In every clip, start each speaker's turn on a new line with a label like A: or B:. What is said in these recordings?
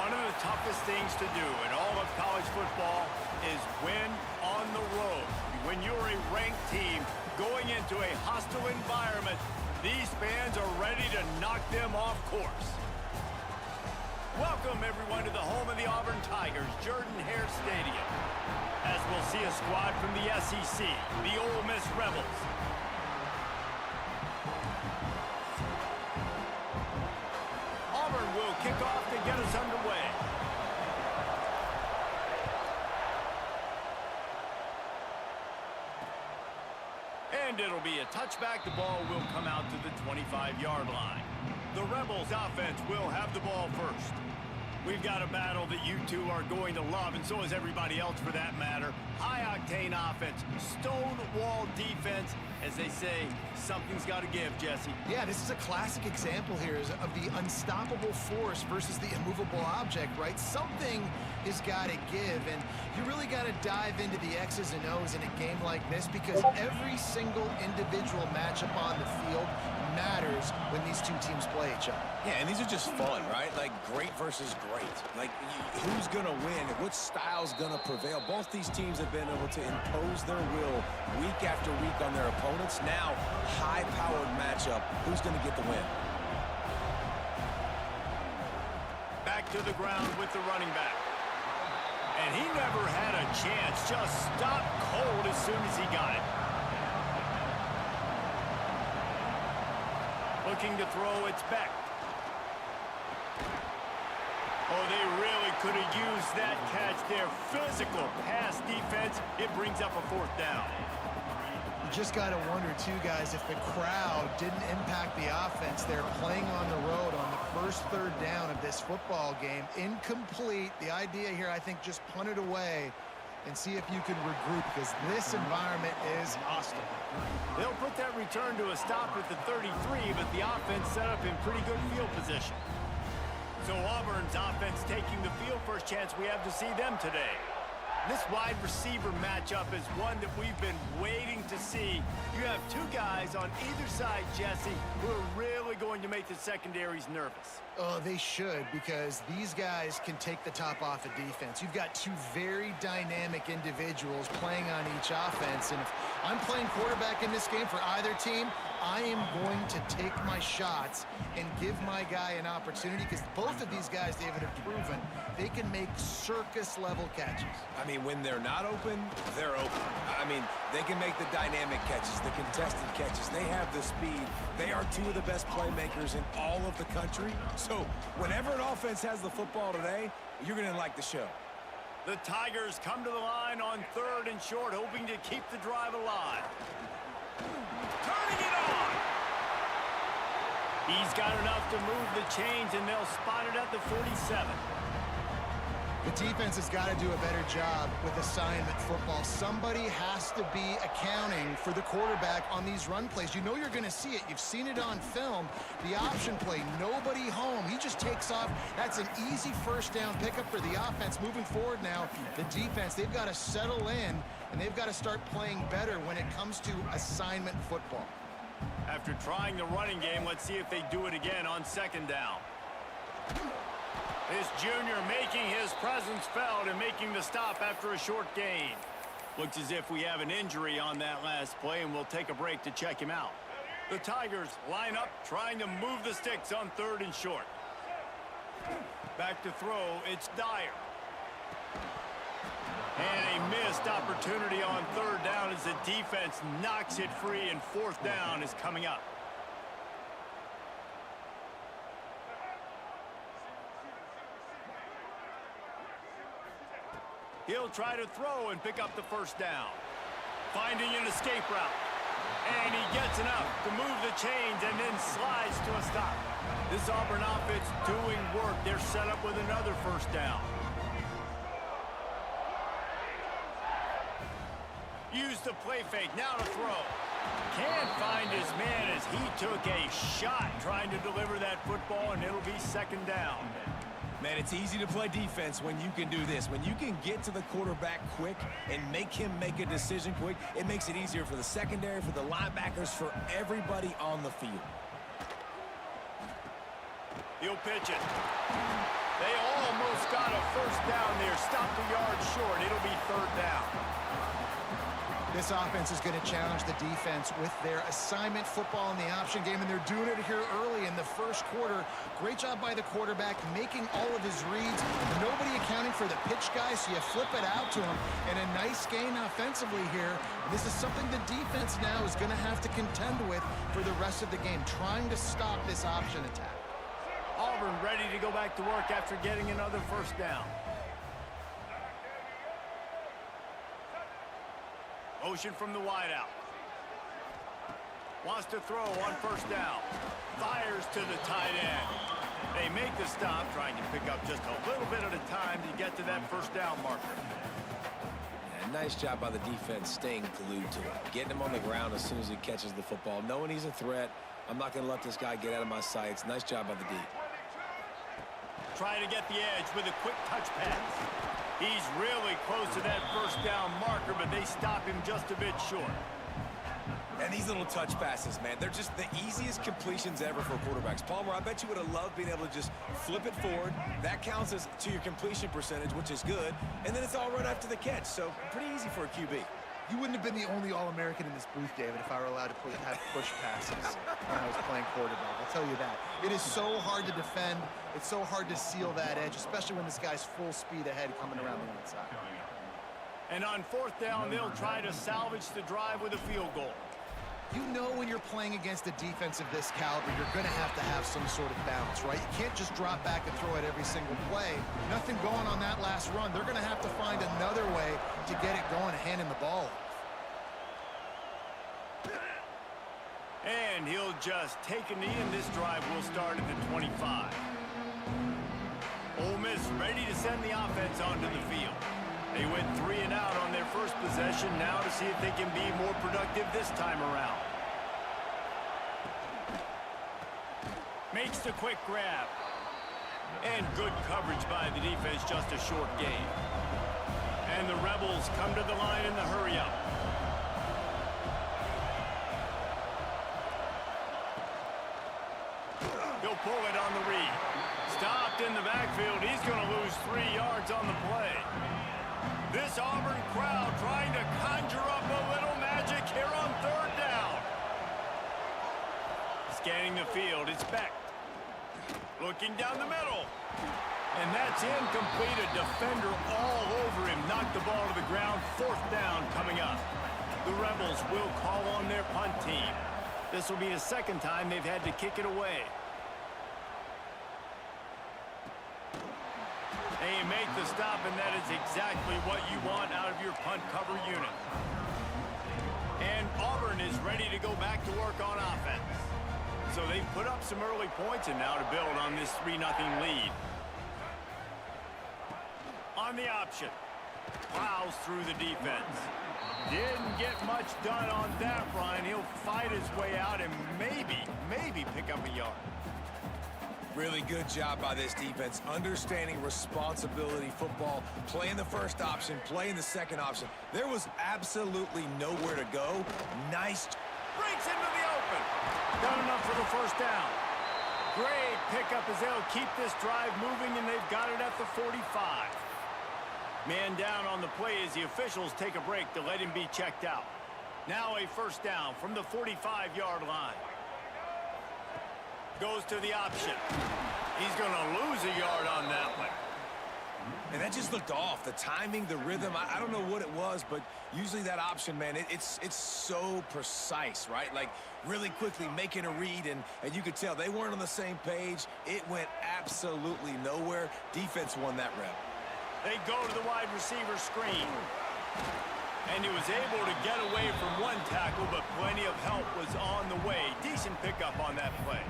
A: One of the toughest things to do in all of college football is win on the road. When you're a ranked team going into a hostile environment, these fans are ready to knock them off course. Welcome, everyone, to the home of the Auburn Tigers, Jordan-Hare Stadium, as we'll see a squad from the SEC, the Ole Miss Rebels. Auburn will kick off to get us underway. And it'll be a touchback. The ball will come out to the 25-yard line. The Rebels offense will have the ball first. We've got a battle that you two are going to love, and so is everybody else for that matter. High-octane offense, stone-wall defense. As they say, something's got to give, Jesse.
B: Yeah, this is a classic example here of the unstoppable force versus the immovable object, right? Something has got to give, and you really got to dive into the X's and O's in a game like this because every single individual matchup on the field matters when these two teams play each other.
C: Yeah, and these are just fun, right? Like great versus great. Like who's going to win? What style's going to prevail? Both these teams have been able to impose their will week after week on their opponents. Now, high-powered matchup. Who's going to get the win?
A: Back to the ground with the running back. And he never had a chance. Just stopped cold as soon as he got it. Looking to throw, it's Beck. Oh, they really could have used that catch there. Physical pass defense. It brings up a fourth down.
B: You just got to wonder, too, guys, if the crowd didn't impact the offense. They're playing on the road on the first third down of this football game. Incomplete. The idea here, I think, just punt it away and see if you can regroup because this environment is hostile.
A: They'll put that return to a stop at the 33, but the offense set up in pretty good field position. So Auburn's offense taking the field. First chance we have to see them today. This wide receiver matchup is one that we've been waiting to see. You have two guys on either side, Jesse, who are really going to make the secondaries nervous.
B: Oh, they should, because these guys can take the top off of defense. You've got two very dynamic individuals playing on each offense, and if I'm playing quarterback in this game for either team, I am going to take my shots and give my guy an opportunity because both of these guys, David, have proven they can make circus-level catches.
C: I mean, when they're not open, they're open. I mean, they can make the dynamic catches, the contested catches. They have the speed. They are two of the best playmakers in all of the country. So whenever an offense has the football today, you're going to like the show.
A: The Tigers come to the line on third and short, hoping to keep the drive alive. Turning it on! He's got enough to move the chains, and they'll spot it at the 47.
B: The defense has got to do a better job with assignment football. Somebody has to be accounting for the quarterback on these run plays. You know you're going to see it. You've seen it on film. The option play, nobody home. He just takes off. That's an easy first down pickup for the offense. Moving forward now, the defense, they've got to settle in, and they've got to start playing better when it comes to assignment football.
A: After trying the running game, let's see if they do it again on second down. This junior making his presence felt and making the stop after a short gain. Looks as if we have an injury on that last play, and we'll take a break to check him out. The Tigers line up, trying to move the sticks on third and short. Back to throw, it's Dyer. And a missed opportunity on third down as the defense knocks it free, and fourth down is coming up. He'll try to throw and pick up the first down. Finding an escape route. And he gets enough to move the chains and then slides to a stop. This Auburn offense doing work. They're set up with another first down. Use the play fake, now to throw. Can't find his man as he took a shot trying to deliver that football, and it'll be second down.
C: Man, it's easy to play defense when you can do this. When you can get to the quarterback quick and make him make a decision quick, it makes it easier for the secondary, for the linebackers, for everybody on the field.
A: He'll pitch it. They almost got a first down there. Stopped a yard short. It'll be third down.
B: This offense is going to challenge the defense with their assignment football in the option game, and they're doing it here early in the first quarter. Great job by the quarterback, making all of his reads. Nobody accounting for the pitch guy, so you flip it out to him, and a nice gain offensively here. This is something the defense now is going to have to contend with for the rest of the game, trying to stop this option attack.
A: Auburn ready to go back to work after getting another first down. Motion from the wideout. Wants to throw on first down. Fires to the tight end. They make the stop, trying to pick up just a little bit at a time to get to that first down marker.
C: Yeah, nice job by the defense staying glued to him. Getting him on the ground as soon as he catches the football. Knowing he's a threat. I'm not going to let this guy get out of my sights. Nice job by the D.
A: Trying to get the edge with a quick touch pass. He's really close to that first down marker, but they stop him just a bit short.
C: And these little touch passes, man, they're just the easiest completions ever for quarterbacks. Palmer, I bet you would have loved being able to just flip it forward. That counts as to your completion percentage, which is good. And then it's all right after the catch, so pretty easy for a QB.
B: You wouldn't have been the only All-American in this booth, David, if I were allowed to have push passes when I was playing quarterback. I'll tell you that. It is so hard to defend. It's so hard to seal that edge, especially when this guy's full speed ahead coming around the inside.
A: And on fourth down, they'll try to salvage the drive with a field goal.
B: You know when you're playing against a defense of this caliber, you're going to have some sort of balance, right? You can't just drop back and throw it every single play. Nothing going on that last run. They're going to have to find another way to get it going and handing the ball off.
A: And he'll just take a knee, and this drive will start at the 25. Ole Miss ready to send the offense onto the field. They went 3 and out on their first possession, now to see if they can be more productive this time around. Makes the quick grab. And good coverage by the defense, just a short gain. And the Rebels come to the line in the hurry-up. He'll pull it on the read. Stopped in the backfield. He's going to lose 3 yards on the play. This Auburn crowd trying to conjure up a little magic here on third down. Scanning the field, it's Beck. Looking down the middle. And that's incomplete. A defender all over him. Knocked the ball to the ground. Fourth down coming up. The Rebels will call on their punt team. This will be the second time they've had to kick it away. They make the stop, and that is exactly what you want out of your punt cover unit. And Auburn is ready to go back to work on offense. So they've put up some early points, and now to build on this 3-0 lead. On the option. Plows through the defense. Didn't get much done on that run. He'll fight his way out and maybe pick up a yard.
C: Really good job by this defense, understanding responsibility football, playing the first option, playing the second option. There was absolutely nowhere to go. Nice.
A: Breaks into the open. Done enough for the first down. Great pickup as they'll keep this drive moving, and they've got it at the 45. Man down on the play as the officials take a break to let him be checked out. Now a first down from the 45-yard line. Goes to the option. He's going to lose a yard on that one.
C: And that just looked off. The timing, the rhythm, I don't know what it was, but usually that option, man, it's so precise, right? Like really quickly making a read, and you could tell they weren't on the same page. It went absolutely nowhere. Defense won that rep.
A: They go to the wide receiver screen. And he was able to get away from one tackle, but plenty of help was on the way. Decent pickup on that play.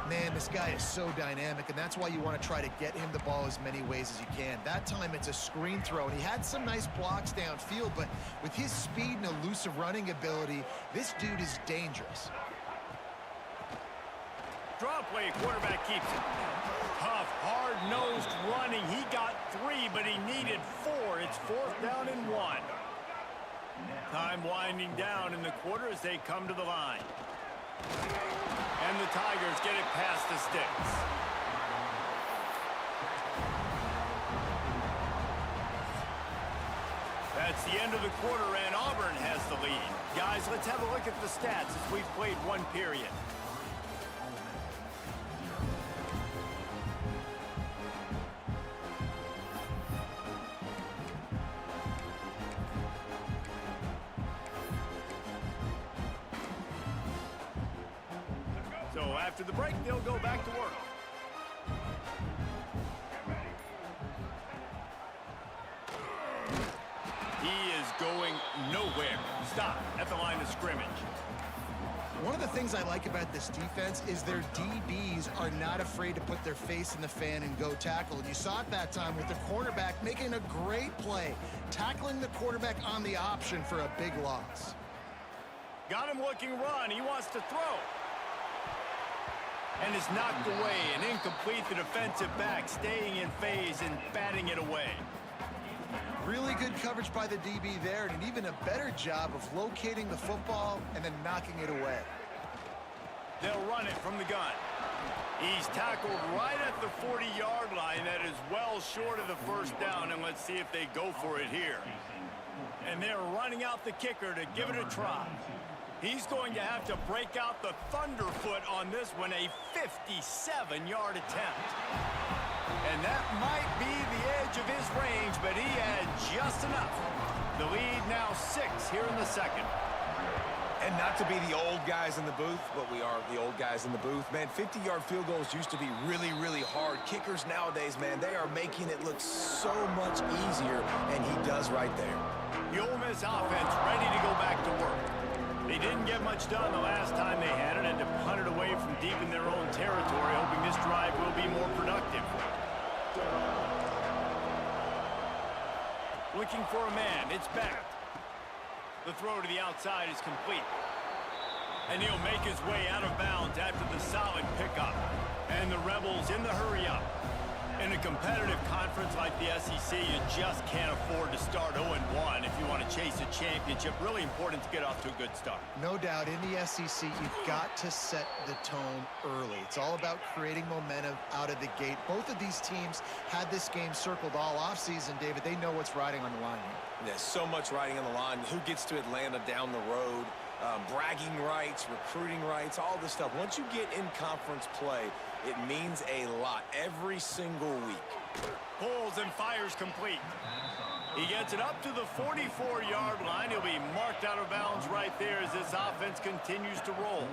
B: Man, this guy is so dynamic, and that's why you want to try to get him the ball as many ways as you can. That time, it's a screen throw, and he had some nice blocks downfield, but with his speed and elusive running ability, this dude is dangerous.
A: Draw play, quarterback keeps it. Tough, hard-nosed running. He got 3, but he needed 4. It's fourth down and 1. Time winding down in the quarter as they come to the line. And the Tigers get it past the sticks. That's the end of the quarter, and Auburn has the lead. Guys, let's have a look at the stats as we've played one period. So after the break, they'll go back to work. He is going nowhere. Stop at the line of scrimmage.
B: One of the things I like about this defense is their DBs are not afraid to put their face in the fan and go tackle. And you saw it that time with the cornerback making a great play, tackling the quarterback on the option for a big loss.
A: Got him looking run. He wants to throw. And is knocked away and incomplete. The defensive back staying in phase and batting it away.
B: Really good coverage by the DB there, and an even a better job of locating the football and then knocking it away.
A: They'll run it from the gun. He's tackled right at the 40-yard line. That is well short of the first down, and let's see if they go for it here. And they're running out the kicker to give it a try. He's going to have to break out the thunderfoot on this one, a 57-yard attempt. And that might be the edge of his range, but he had just enough. The lead now 6 here in the second.
C: And not to be the old guys in the booth, but we are the old guys in the booth. Man, 50-yard field goals used to be really, really hard. Kickers nowadays, man, they are making it look so much easier, and he does right there.
A: The Ole Miss offense ready to go back to work. They didn't get much done the last time they had it, and to punt it away from deep in their own territory, hoping this drive will be more productive. Looking for a man. It's back. The throw to the outside is complete. And he'll make his way out of bounds after the solid pickup. And the Rebels in the hurry-up. In a competitive conference like the SEC, you just can't afford to start 0-1 if you want to chase a championship. Really important to get off to a good start.
B: No doubt, in the SEC, you've got to set the tone early. It's all about creating momentum out of the gate. Both of these teams had this game circled all offseason, David. They know what's riding on the line here.
C: There's so much riding on the line. Who gets to Atlanta down the road? Bragging rights, recruiting rights, all this stuff. Once you get in conference play, it means a lot every single week.
A: Pulls and fires complete. He gets it up to the 44-yard line. He'll be marked out of bounds right there as this offense continues to roll.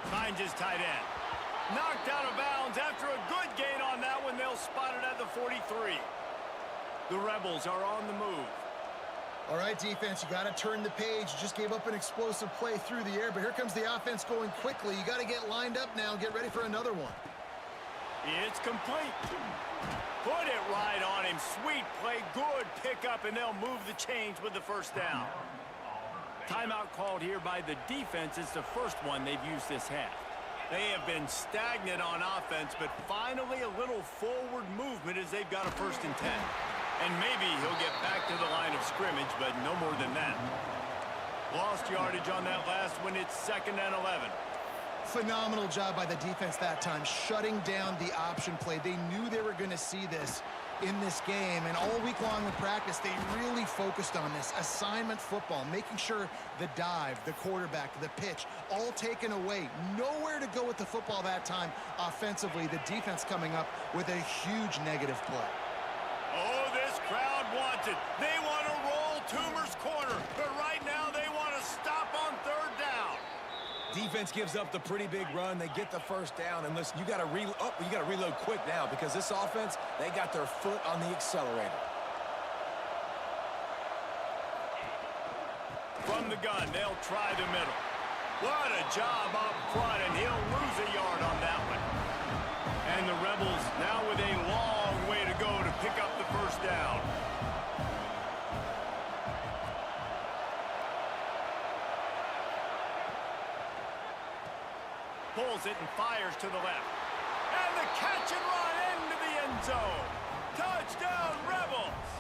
A: Finds his tight end. Knocked out of bounds after a good gain on that one. They'll spot it at the 43. The Rebels are on the move.
B: All right, defense, you got to turn the page. You just gave up an explosive play through the air, but here comes the offense going quickly. You got to get lined up now and get ready for another one.
A: It's complete. Put it right on him. Sweet play, good pickup, and they'll move the chains with the first down. Timeout called here by the defense. It's the first one they've used this half. They have been stagnant on offense, but finally a little forward movement as they've got a 1st and 10. And maybe he'll get back to the line of scrimmage, but no more than that. Lost yardage on that last one. It's 2nd and 11.
B: Phenomenal job by the defense that time, shutting down the option play. They knew they were going to see this in this game, and all week long in practice, they really focused on this assignment football, making sure the dive, the quarterback, the pitch, all taken away. Nowhere to go with the football that time offensively. The defense coming up with a huge negative play.
A: Oh, this crowd wants it. They want to roll Toomer's corner, but right now they want to stop on 3rd down.
C: Defense gives up the pretty big run. They get the first down, and listen, you got to reload quick now because this offense, they got their foot on the accelerator.
A: From the gun, they'll try the middle. What a job up front, and he'll lose a yard on that one. And the Rebels now with a long way to go to pick up the first down. Pulls it and fires to the left. And the catch and run into the end zone. Touchdown, Rebels!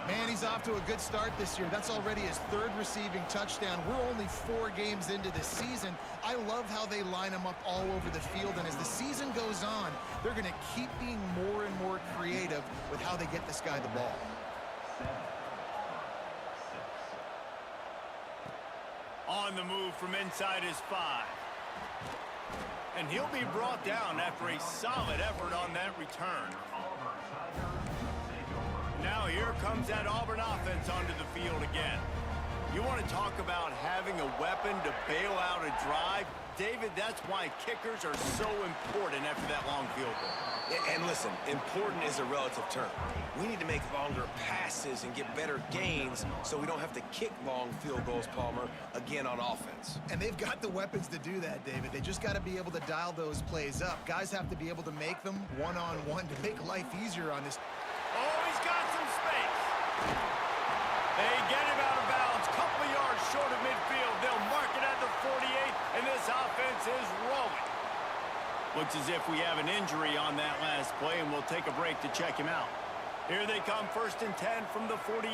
B: Man, he's off to a good start this year. That's already his 3rd receiving touchdown. We're only 4 games into the season. I love how they line him up all over the field, and as the season goes on, they're going to keep being more and more creative with how they get this guy the ball.
A: On the move from inside his 5. And he'll be brought down after a solid effort on that return. Now here comes that Auburn offense onto the field again. You want to talk about having a weapon to bail out a drive? David, that's why kickers are so important after that long field goal.
C: And listen, important is a relative term. We need to make longer passes and get better gains so we don't have to kick long field goals, Palmer, again on offense.
B: And they've got the weapons to do that, David. They just got to be able to dial those plays up. Guys have to be able to make them one-on-one to make life easier on this.
A: Oh, he's got some space. They get him out of bounds, couple of yards short of midfield. They'll mark it at the 48, and this offense is rolling. Looks as if we have an injury on that last play, and we'll take a break to check him out. Here they come, 1st and 10 from the 48.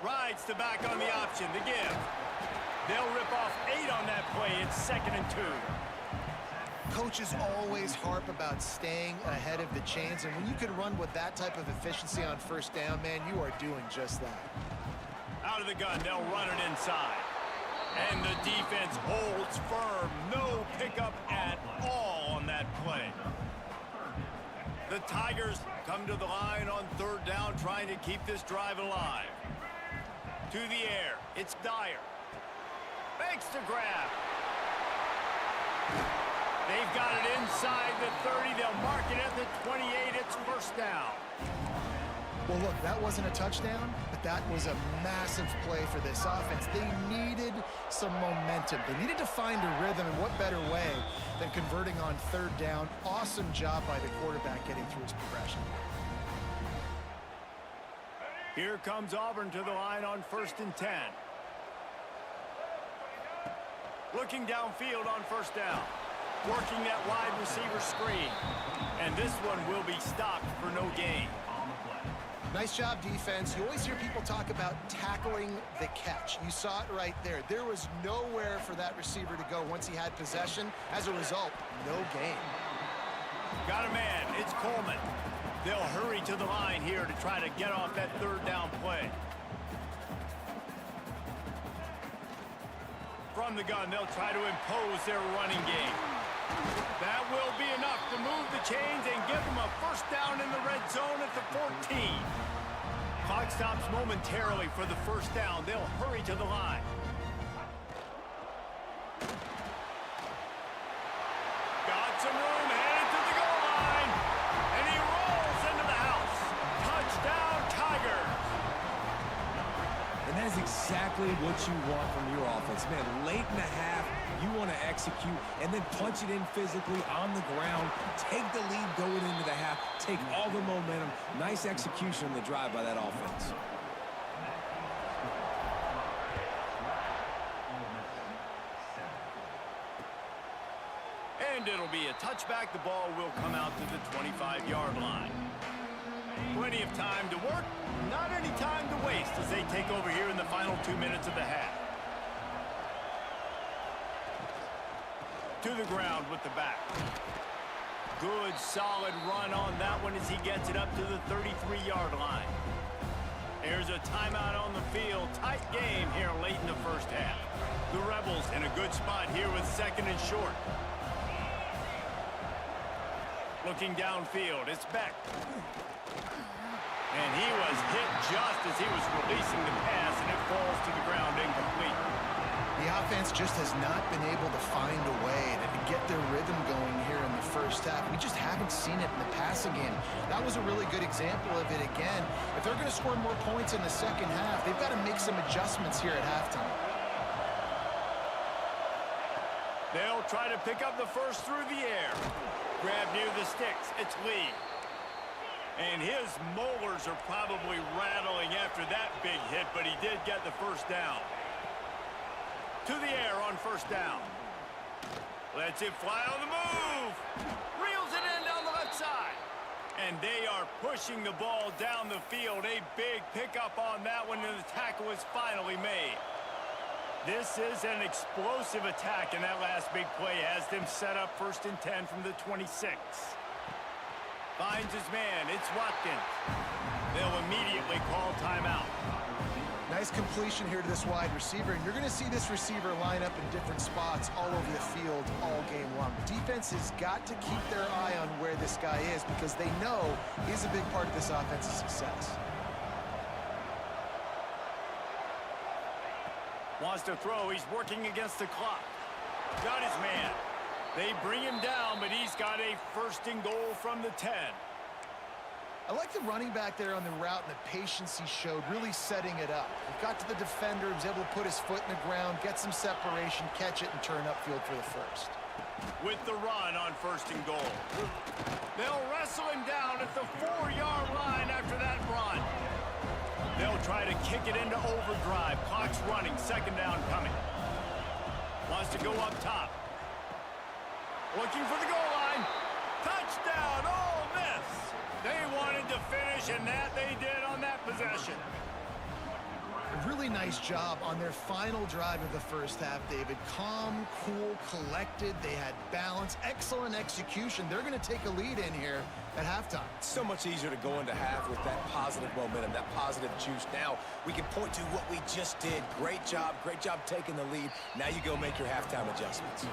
A: Rides the back on the option, the give. They'll rip off 8 on that play. It's 2nd and 2.
B: Coaches always harp about staying ahead of the chains, and when you can run with that type of efficiency on 1st down, man, you are doing just that.
A: Out of the gun, they'll run it inside. And the defense holds firm. No pickup at all on that play. The Tigers come to the line on 3rd down, trying to keep this drive alive. To the air, it's Dyer. Makes the grab. They've got it inside the 30. They'll mark it at the 28. It's 1st down.
B: Well, look, that wasn't a touchdown, but that was a massive play for this offense. They needed some momentum. They needed to find a rhythm, and what better way than converting on 3rd down. Awesome job by the quarterback getting through his progression.
A: Here comes Auburn to the line on 1st and 10. Looking downfield on 1st down. Working that wide receiver screen. And this one will be stopped for no gain.
B: Nice job, defense. You always hear people talk about tackling the catch. You saw it right there. There was nowhere for that receiver to go once he had possession. As a result, no gain.
A: Got a man. It's Coleman. They'll hurry to the line here to try to get off that 3rd down play. From the gun, they'll try to impose their running game. That will be enough to move the chains and give them a 1st down in the red zone at the 14. Clock stops momentarily for the 1st down. They'll hurry to the line. Got some room, headed to the goal line. And he rolls into the house. Touchdown, Tigers.
C: And that is exactly what you want from your offense. Man, late in the half, you want to execute and then punch it in physically on the ground. Take the lead going into the half. Take all the momentum. Nice execution on the drive by that offense.
A: And it'll be a touchback. The ball will come out to the 25-yard line. Plenty of time to work. Not any time to waste as they take over here in the final 2 minutes of the half. To the ground with the back. Good, solid run on that one as he gets it up to the 33-yard line. There's a timeout on the field. Tight game here late in the 1st half. The Rebels in a good spot here with 2nd and short. Looking downfield, it's Beck. And he was hit just as he was releasing the pass, and it falls to the ground incomplete.
B: The offense just has not been able to find a way to get their rhythm going here in the 1st half. We just haven't seen it in the passing game. That was a really good example of it again. If they're going to score more points in the 2nd half, they've got to make some adjustments here at halftime.
A: They'll try to pick up the 1st through the air. Grab near the sticks. It's Lee. And his molars are probably rattling after that big hit, but he did get the 1st down. To the air on 1st down. Lets it fly on the move. Reels it in down the left And they are pushing the ball down the field. A big pickup on that one, and the tackle was finally made. This is an explosive attack, and that last big play has them set up 1st and 10 from the 26. Finds his man. It's Watkins. They'll immediately call timeout.
B: Nice completion here to this wide receiver, and you're going to see this receiver line up in different spots all over the field all game long. Defense has got to keep their eye on where this guy is because they know he's a big part of this offensive success.
A: Wants to throw. He's working against the clock. Got his man. They bring him down, but he's got a 1st and goal from the 10.
B: I like the running back there on the route and the patience he showed, really setting it up. He got to the defender, he was able to put his foot in the ground, get some separation, catch it, and turn upfield for the 1st.
A: With the run on 1st and goal. They'll wrestle him down at the 4-yard line after that run. They'll try to kick it into overdrive. Clock's running, 2nd down coming. Wants to go up top. Looking for the goal line. Touchdown, Ole Miss. They wanted to finish, and that they did on that possession.
B: A really nice job on their final drive of the 1st half, David. Calm, cool, collected. They had balance, excellent execution. They're going to take a lead in here at halftime.
C: It's so much easier to go into half with that positive momentum, that positive juice. Now we can point to what we just did. Great job taking the lead. Now you go make your halftime adjustments.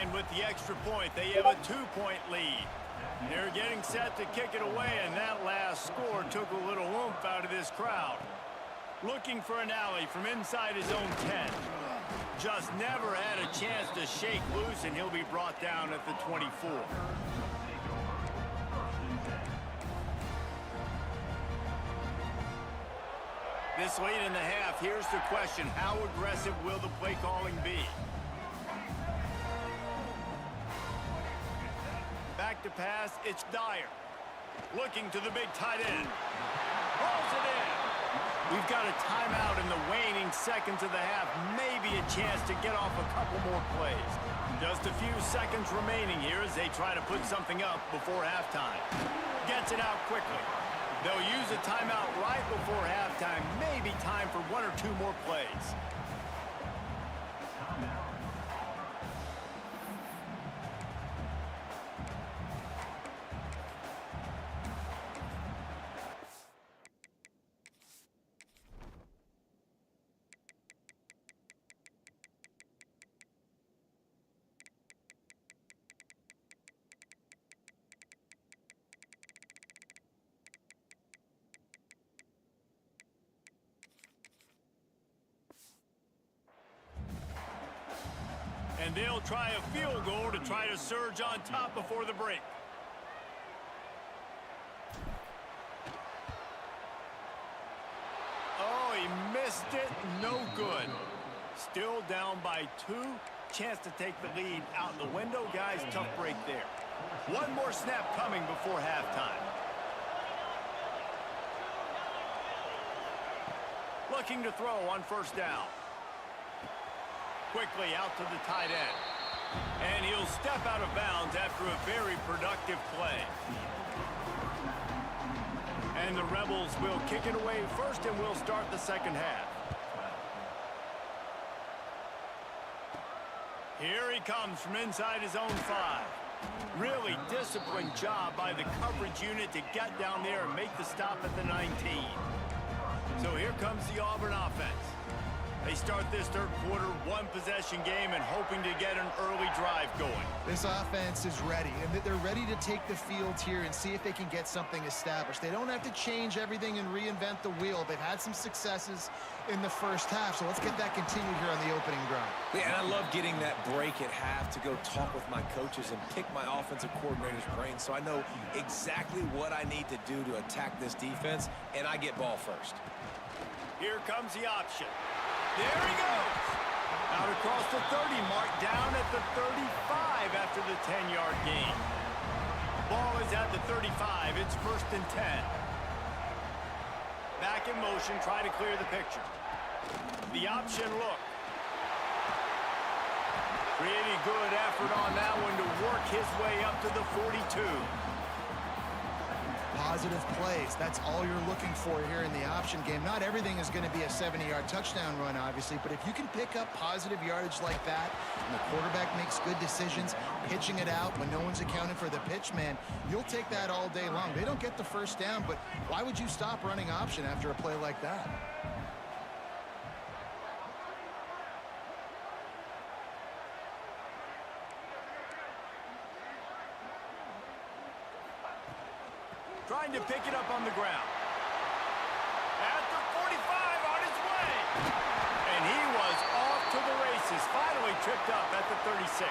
A: And with the extra point, they have a 2-point lead. They're getting set to kick it away, and that last score took a little oomph out of this crowd. Looking for an alley from inside his own 10. Just never had a chance to shake loose, and he'll be brought down at the 24. This late in the half, here's the question. How aggressive will the play calling be? Back to pass, it's Dyer. Looking to the big tight end. Rolls it in. We've got a timeout in the waning seconds of the half. Maybe a chance to get off a couple more plays. Just a few seconds remaining here as they try to put something up before halftime. Gets it out quickly. They'll use a timeout right before halftime. Maybe time for 1 or 2 more plays. And they'll try a field goal to try to surge on top before the break. Oh, he missed it. No good. Still down by 2. Chance to take the lead out the window. Guys, tough break there. One more snap coming before halftime. Looking to throw on 1st down. Quickly out to the tight end. And he'll step out of bounds after a very productive play. And the Rebels will kick it away first, and we'll start the 2nd half. Here he comes from inside his own 5. Really disciplined job by the coverage unit to get down there and make the stop at the 19. So here comes the Auburn offense. They start this 3rd quarter, 1-possession game, and hoping to get an early drive going.
B: This offense is ready, and they're ready to take the field here and see if they can get something established. They don't have to change everything and reinvent the wheel. They've had some successes in the 1st half, so let's get that continued here on the opening drive.
C: Yeah, and I love getting that break at half to go talk with my coaches and pick my offensive coordinator's brain so I know exactly what I need to do to attack this defense, and I get ball first.
A: Here comes the option. There he goes. Out across the 30 mark, down at the 35 after the 10-yard gain. Ball is at the 35. It's 1st and 10. Back in motion, try to clear the picture. The option look. Pretty good effort on that one to work his way up to the 42.
B: positive plays. That's all you're looking for here in the option game. Not everything is going to be a 70-yard touchdown run, obviously, but if you can pick up positive yardage like that, and the quarterback makes good decisions, pitching it out when no one's accounting for the pitch, man, you'll take that all day long. They don't get the first down, but why would you stop running option after a play like that?
A: Trying to pick it up on the ground. At the 45, on his way. And he was off to the races. Finally tripped up at the 36.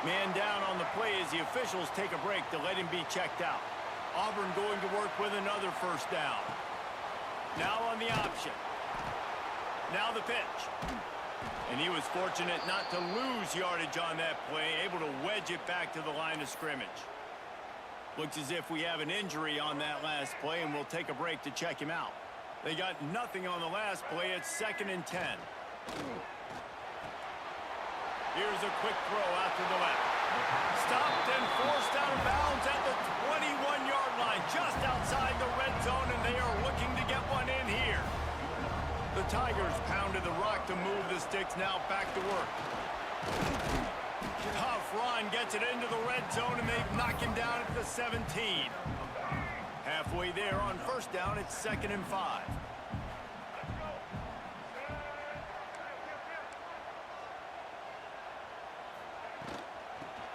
A: Man down on the play as the officials take a break to let him be checked out. Auburn going to work with another first down. Now on the option. Now the pitch. And he was fortunate not to lose yardage on that play, able to wedge it back to the line of scrimmage. Looks as if we have an injury on that last play, and we'll take a break to check him out. They got nothing on the last play. It's 2nd and 10. Here's a quick throw out to the left. Stopped and forced out of bounds at the 21-yard line, just outside the red zone, and they are looking to get one in here. The Tigers pounded the rock to move the sticks, now back to work. Tough run, gets it into the red zone, and they knock him down at the 17. Halfway there on first down, it's 2nd and 5.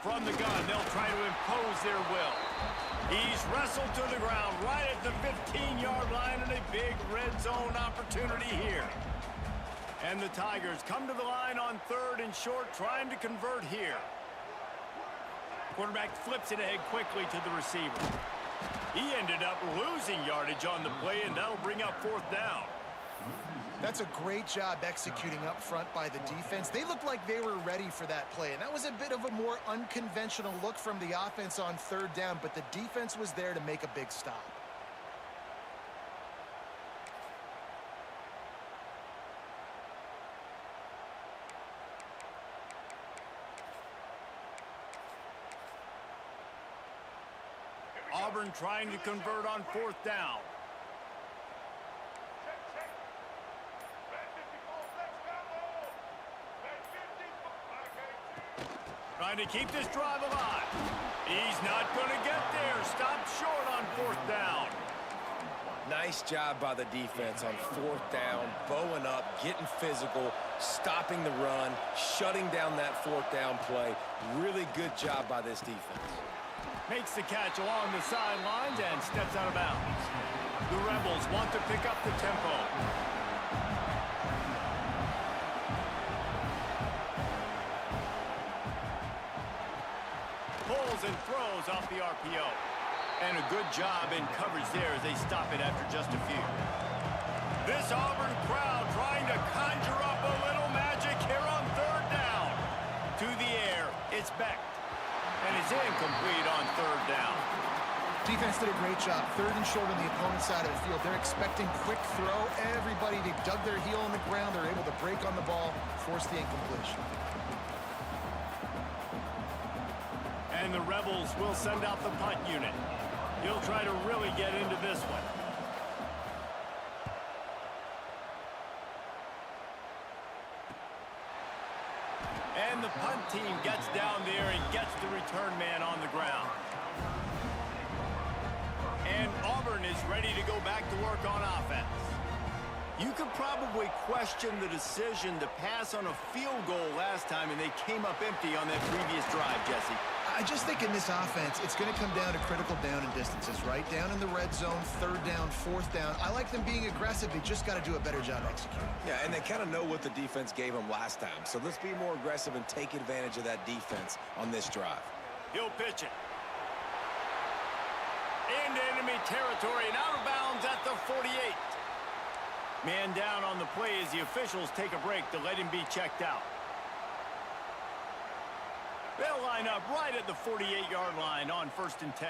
A: From the gun, they'll try to impose their will. He's wrestled to the ground right at the 15-yard line, and a big red zone opportunity here. And the Tigers come to the line on 3rd and short, trying to convert here. Quarterback flips it ahead quickly to the receiver. He ended up losing yardage on the play, and that'll bring up 4th down.
B: That's a great job executing up front by the defense. They looked like they were ready for that play, and that was a bit of a more unconventional look from the offense on 3rd down, but the defense was there to make a big stop.
A: Auburn trying to convert on 4th down. Trying to keep this drive alive. He's not going to get there. Stopped short on 4th down.
C: Nice job by the defense on 4th down, bowing up, getting physical, stopping the run, shutting down that 4th down play. Really good job by this defense.
A: Makes the catch along the sidelines and steps out of bounds. The Rebels want to pick up the tempo. Pulls and throws off the RPO. And a good job in coverage there as they stop it after just a few. This Auburn crowd trying to conjure up a little magic here on 3rd down. To the air, it's Beck. And it's incomplete on 3rd down.
B: Defense did a great job. 3rd and short on the opponent's side of the field. They're expecting quick throw. Everybody, they dug their heel on the ground. They're able to break on the ball, force the incompletion.
A: And the Rebels will send out the punt unit. He'll try to really get into this one. And the punt team gets down there and gets the return man on the ground. And Auburn is ready to go back to work on offense. You could probably question the decision to pass on a field goal last time, and they came up empty on that previous drive, Jesse.
B: I just think in this offense, it's going to come down to critical down and distances, right? Down in the red zone, 3rd down, 4th down. I like them being aggressive. They just got to do a better job executing.
C: Yeah, and they kind of know what the defense gave them last time. So let's be more aggressive and take advantage of that defense on this drive.
A: He'll pitch it. Into enemy territory and out of bounds at the 48. Man down on the play as the officials take a break to let him be checked out. They'll line up right at the 48-yard line on 1st and 10.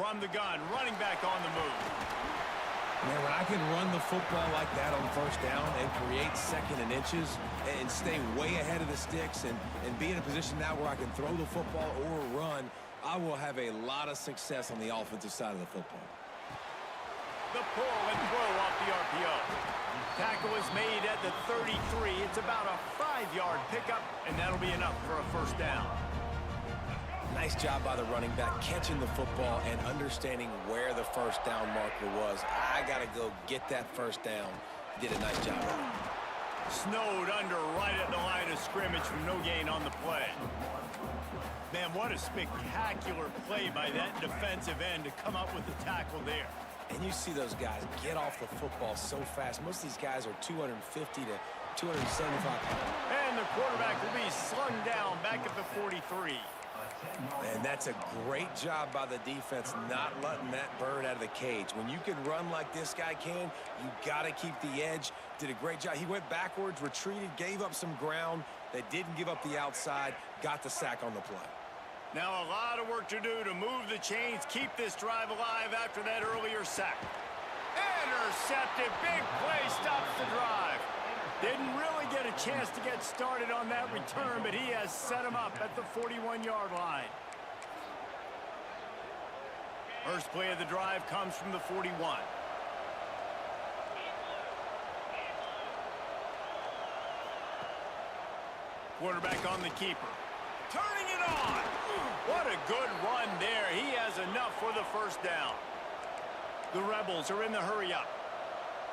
A: from the gun, running back on the move.
C: Man, when I can run the football like that on first down and create second and inches and stay way ahead of the sticks and be in a position now where I can throw the football or run, I will have a lot of success on the offensive side of the football.
A: The pull and throw off the RPO. Tackle is made at the 33. It's about a 5-yard pickup, and that'll be enough for a first down.
C: Nice job by the running back catching the football and understanding where the first down marker was. I got to go get that first down. He did a nice job of it.
A: Snowed under right at the line of scrimmage for no gain on the play. Man, what a spectacular play by that defensive end to come up with the tackle there.
C: And you see those guys get off the football so fast. Most of these guys are 250 to 275 pounds.
A: And the quarterback will be slung down back at the 43.
C: And that's a great job by the defense not letting that bird out of the cage. When you can run like this guy can, you got to keep the edge. Did a great job. He went backwards, retreated, gave up some ground. They didn't give up the outside, got the sack on the play.
A: Now a lot of work to do to move the chains, keep this drive alive after that earlier sack. Intercepted. Big play stops the drive. Didn't really get a chance to get started on that return, but he has set him up at the 41-yard line. First play of the drive comes from the 41. Quarterback on the keeper. Turning it on. What a good run there. He has enough for the first down. The Rebels are in the hurry up.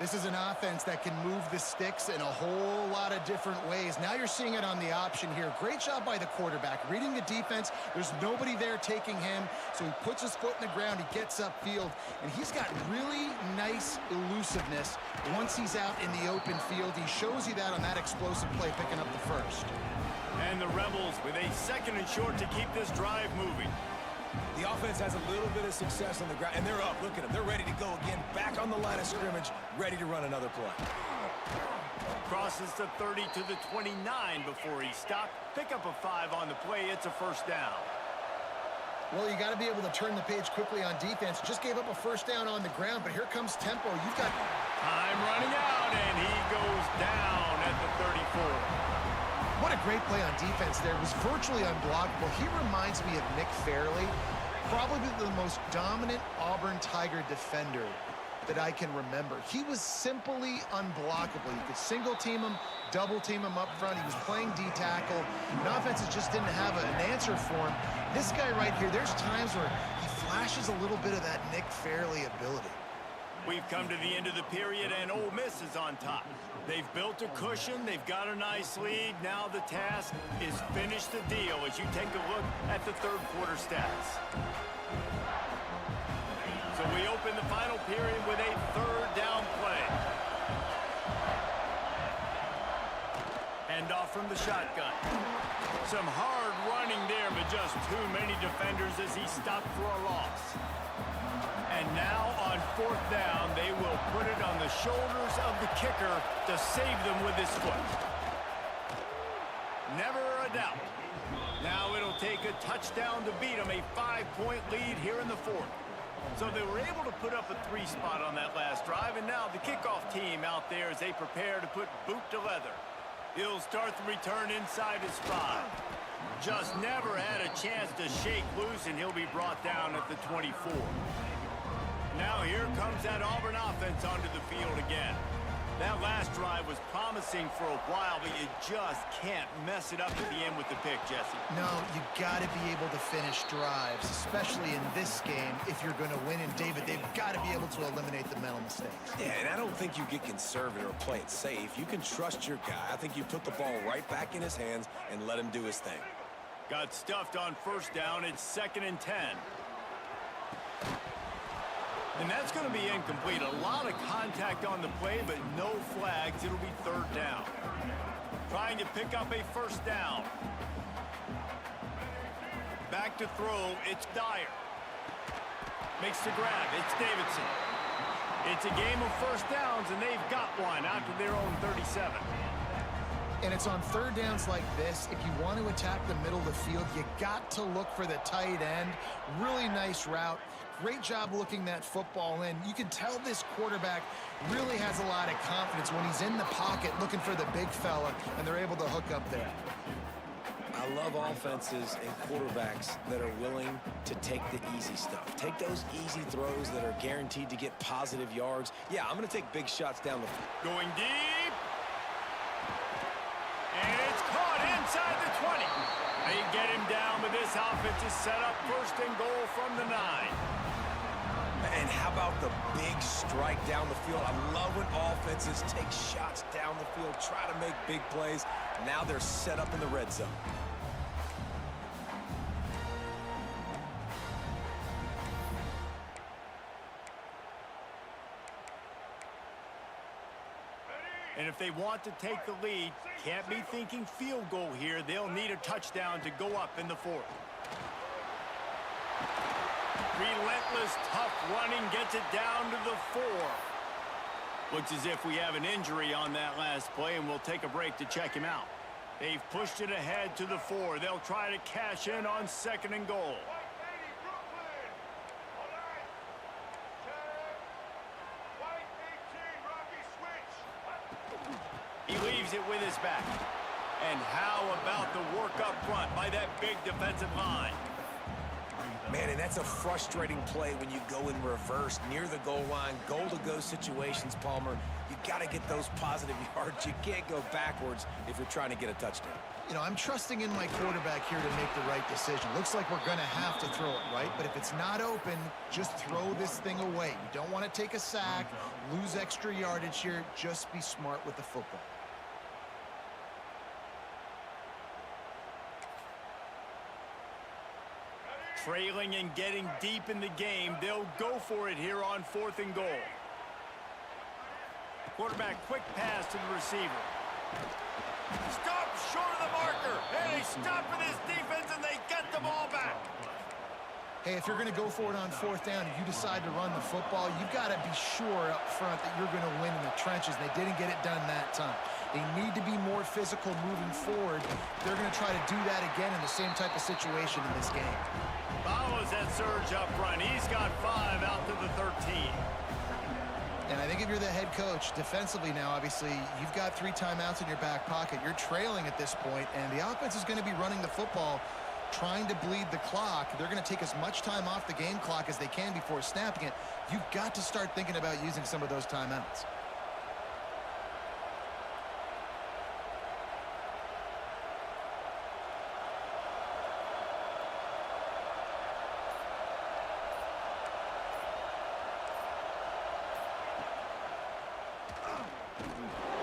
B: This is an offense that can move the sticks in a whole lot of different ways. Now you're seeing it on the option here. Great job by the quarterback. Reading the defense, there's nobody there taking him, so he puts his foot in the ground, he gets upfield, and he's got really nice elusiveness once he's out in the open field. He shows you that on that explosive play, picking up the first.
A: And the Rebels with a second and short to keep this drive moving.
C: The offense has a little bit of success on the ground, and they're up. Look at them. They're ready to go again. Back on the line of scrimmage, ready to run another play.
A: Crosses the 30 to the 29 before he stopped. Pick up a 5 on the play. It's a first down.
B: Well, you got to be able to turn the page quickly on defense. Just gave up a first down on the ground, but here comes tempo. You've got
A: time running out, and he goes down at the 34.
B: What a great play on defense there. It was virtually unblockable. He reminds me of Nick Fairley, probably the most dominant Auburn Tiger defender that I can remember. He was simply unblockable. You could single team him, double team him up front. He was playing D-tackle. And offenses just didn't have an answer for him. This guy right here, there's times where he flashes a little bit of that Nick Fairley ability.
A: We've come to the end of the period, and Ole Miss is on top. They've built a cushion. They've got a nice lead. Now the task is finish the deal as you take a look at the third quarter stats. So we open the final period with a third down play. Hand off from the shotgun. Some hard running there, but just too many defenders as he stopped for a loss. And now on fourth down, they will put it on the shoulders of the kicker to save them with his foot. Never a doubt. Now it'll take a touchdown to beat them, a 5-point lead here in the fourth. So they were able to put up a 3 spot on that last drive, and now the kickoff team out there as they prepare to put boot to leather. He'll start the return inside his 5. Just never had a chance to shake loose, and he'll be brought down at the 24. Now here comes that Auburn offense onto the field again. That last drive was promising for a while, but you just can't mess it up at the end with the pick, Jesse.
B: No, you got to be able to finish drives, especially in this game if you're going to win. And David, they've got to be able to eliminate the mental mistakes.
C: Yeah, and I don't think you get conservative or play it safe. You can trust your guy. I think you put the ball right back in his hands and let him do his thing.
A: Got stuffed on first down. It's 2nd and 10. And that's going to be incomplete. A lot of contact on the play, but no flags. It'll be third down. Trying to pick up a first down. Back to throw. It's Dyer. Makes the grab. It's Davidson. It's a game of first downs, and they've got one out to their own 37.
B: And it's on third downs like this. If you want to attack the middle of the field, you got to look for the tight end. Really nice route. Great job looking that football in. You can tell this quarterback really has a lot of confidence when he's in the pocket looking for the big fella, and they're able to hook up there.
C: I love offenses and quarterbacks that are willing to take the easy stuff. Take those easy throws that are guaranteed to get positive yards. Yeah, I'm going to take big shots down the field.
A: Going deep. And it's caught inside the 20. They get him down, but this offense is set up first and goal from the 9.
C: And how about the big strike down the field? I love when offenses take shots down the field, try to make big plays. Now they're set up in the red zone.
A: And if they want to take the lead, can't be thinking field goal here. They'll need a touchdown to go up in the 4th. Relentless, tough running gets it down to the 4. Looks as if we have an injury on that last play, and we'll take a break to check him out. They've pushed it ahead to the 4. They'll try to cash in on 2nd and goal. He leaves it with his back. And how about the work up front by that big defensive line?
C: Man, and that's a frustrating play when you go in reverse near the goal line, goal-to-go situations, Palmer. You got to get those positive yards. You can't go backwards if you're trying to get a touchdown.
B: You know, I'm trusting in my quarterback here to make the right decision. Looks like we're going to have to throw it, right? But if it's not open, just throw this thing away. You don't want to take a sack, lose extra yardage here. Just be smart with the football.
A: Trailing and getting deep in the game, they'll go for it here on 4th and goal. Quarterback quick pass to the receiver. Stop short of the marker. And they stop in this defense and they get the ball back.
B: Hey, if you're going to go for it on 4th down and you decide to run the football, you've got to be sure up front that you're going to win in the trenches. They didn't get it done that time. They need to be more physical moving forward. They're going to try to do that again in the same type of situation in this game.
A: Follows that surge up front. He's got 5 out to the 13.
B: And I think if you're the head coach, defensively now, obviously, you've got 3 timeouts in your back pocket. You're trailing at this point, and the offense is going to be running the football, trying to bleed the clock. They're going to take as much time off the game clock as they can before snapping it. You've got to start thinking about using some of those timeouts.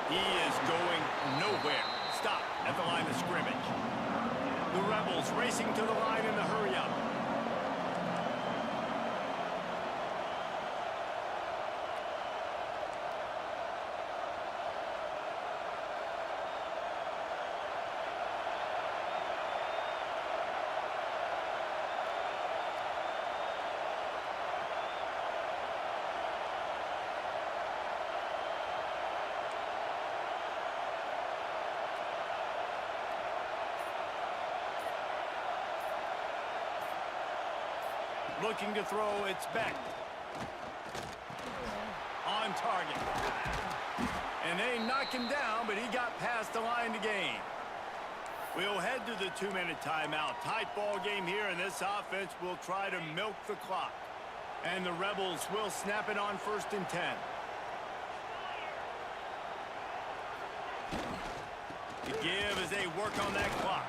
A: He is going nowhere. Stop at the line of scrimmage. The Rebels racing to the line in the hurry-up. Looking to throw, it's Beck. On target. And they knock him down, but he got past the line to gain. We'll head to the 2-minute timeout. Tight ball game here, and this offense will try to milk the clock. And the Rebels will snap it on 1st and 10. To give as they work on that clock.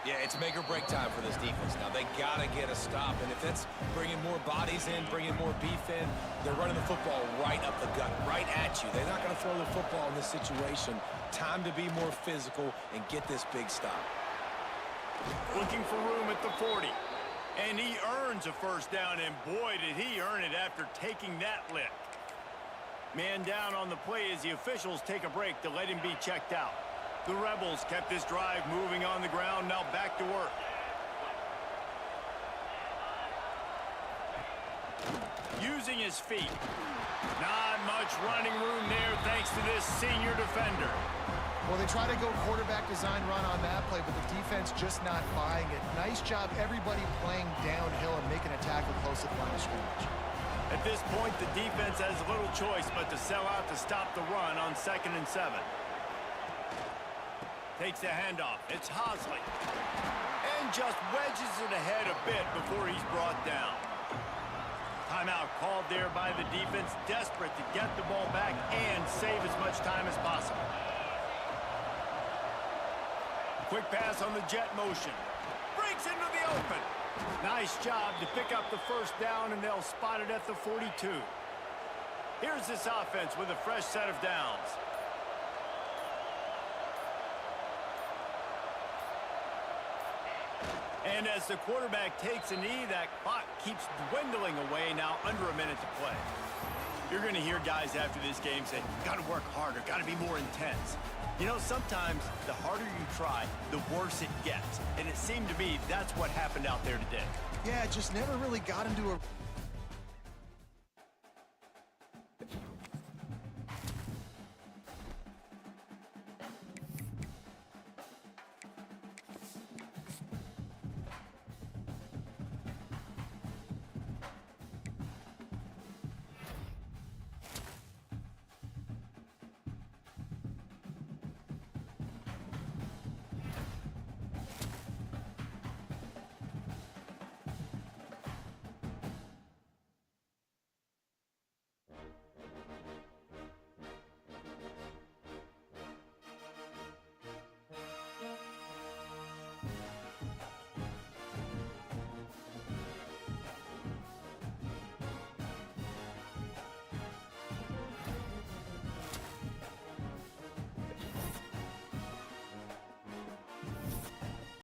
C: Yeah, it's make or break time for this defense. Now, they got to get a stop, and if that's bringing more bodies in, bringing more beef in, they're running the football right up the gut, right at you. They're not going to throw the football in this situation. Time to be more physical and get this big stop.
A: Looking for room at the 40. And he earns a 1st down, and boy, did he earn it after taking that lick. Man down on the play as the officials take a break to let him be checked out. The Rebels kept this drive moving on the ground, now back to work. Using his feet. Not much running room there thanks to this senior defender.
B: Well, they try to go quarterback design run on that play, but the defense just not buying it. Nice job, everybody playing downhill and making a tackle close to the line of scrimmage.
A: At this point, the defense has little choice but to sell out to stop the run on 2nd and 7. Takes the handoff. It's Hosley. And just wedges it ahead a bit before he's brought down. Timeout called there by the defense, desperate to get the ball back and save as much time as possible. Quick pass on the jet motion. Breaks into the open. Nice job to pick up the first down, and they'll spot it at the 42. Here's this offense with a fresh set of downs. And as the quarterback takes a knee, that clock keeps dwindling away, now under a minute to play. You're going to hear guys after this game say, got to work harder, got to be more intense. You know, sometimes the harder you try, the worse it gets. And it seemed to me that's what happened out there today.
B: Yeah, just never really got into a